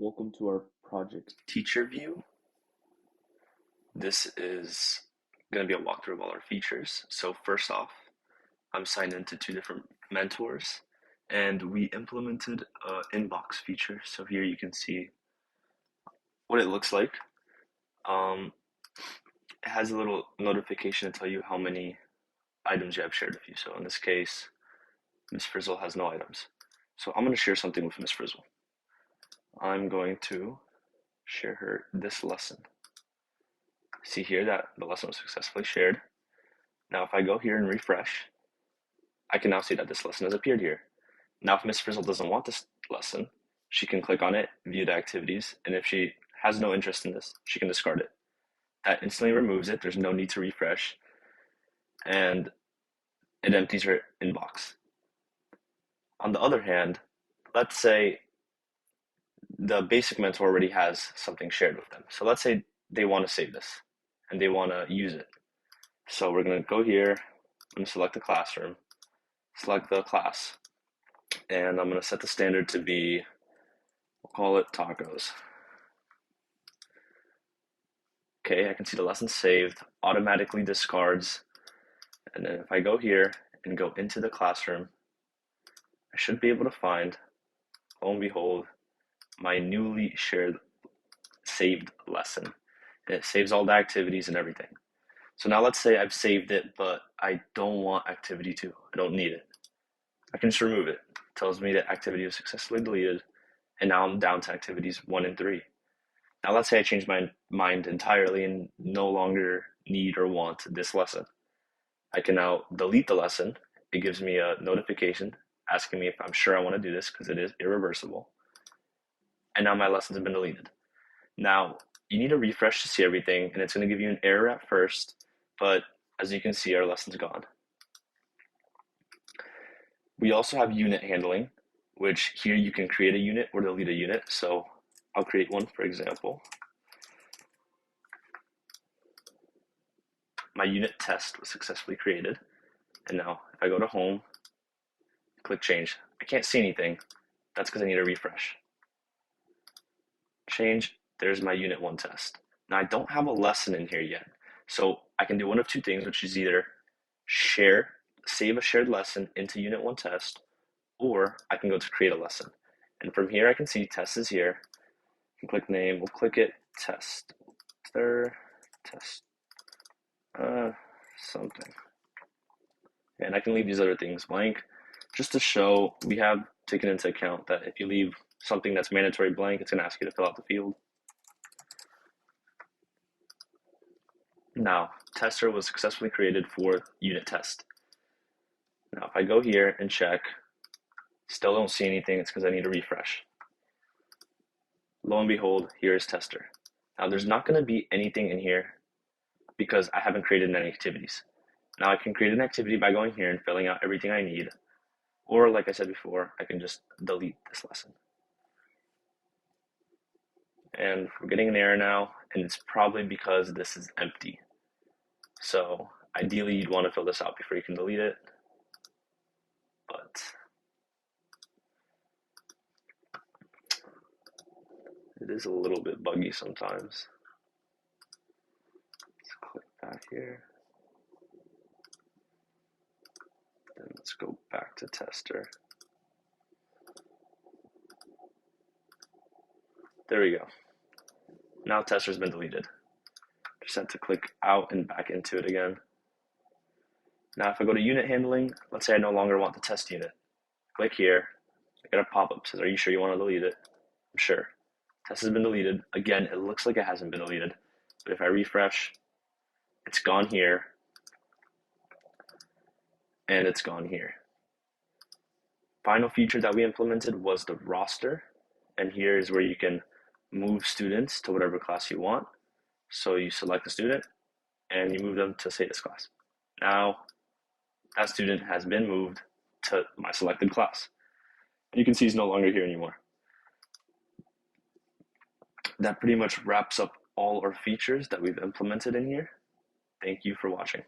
Welcome to our project teacher view. This is going to be a walkthrough of all our features. So first off, I'm signed into two different mentors and we implemented an inbox feature. So here you can see what it looks like. It has a little notification to tell you how many items you have shared with you. So in this case, Miss Frizzle has no items. So I'm going to share something with Miss Frizzle. I'm going to share her this lesson. See here that the lesson was successfully shared. Now if I go here and refresh, I can now see that this lesson has appeared here. Now if Miss Frizzle doesn't want this lesson, she can click on it, view the activities, and if she has no interest in this, she can discard it. That instantly removes it, there's no need to refresh, and it empties her inbox. On the other hand, let's say the basic mentor already has something shared with them. So let's say they want to save this and they want to use it. So we're going to go here, I'm going to select the classroom, select the class, and I'm going to set the standard to be, we'll call it tacos. Okay, I can see the lesson saved, automatically discards, and then if I go here and go into the classroom, I should be able to find, lo and behold, my newly shared saved lesson. And it saves all the activities and everything. So now let's say I've saved it, but I don't want activity 2. I don't need it. I can just remove it. It tells me that activity was successfully deleted, and now I'm down to activities 1 and 3. Now let's say I change my mind entirely and no longer need or want this lesson. I can now delete the lesson. It gives me a notification asking me if I'm sure I want to do this because it is irreversible. And now my lessons have been deleted. Now, you need to refresh to see everything, and it's going to give you an error at first, but as you can see, our lesson's gone. We also have unit handling, which here you can create a unit or delete a unit. So I'll create one, for example. My unit test was successfully created. And now if I go to home, click change, I can't see anything. That's because I need a refresh. Change, there's my unit 1 test. Now I don't have a lesson in here yet. So I can do one of two things, which is either save a shared lesson into unit 1 test, or I can go to create a lesson. And from here I can see test is here. I can click name, we'll click it test, test, something. And I can leave these other things blank just to show we have taken into account that if you leave something that's mandatory blank, it's going to ask you to fill out the field. Now, tester was successfully created for unit test. Now, if I go here and check, still don't see anything, it's because I need to refresh. Lo and behold, here is tester. Now, there's not going to be anything in here because I haven't created any activities. Now, I can create an activity by going here and filling out everything I need. Or, like I said before, I can just delete this lesson. And we're getting an error now, and it's probably because this is empty. So ideally you'd want to fill this out before you can delete it, but it is a little bit buggy sometimes. Let's click back here. Then let's go back to tester. There we go. Now tester's been deleted. Just have to click out and back into it again. Now if I go to unit handling, let's say I no longer want the test unit. Click here, I get a pop-up, says, are you sure you want to delete it? I'm sure. Test has been deleted. Again, it looks like it hasn't been deleted, but if I refresh, it's gone here, and it's gone here. Final feature that we implemented was the roster, and here is where you can move students to whatever class you want. So you select a student and you move them to, say, this class. Now that student has been moved to my selected class. And you can see he's no longer here anymore. That pretty much wraps up all our features that we've implemented in here. Thank you for watching.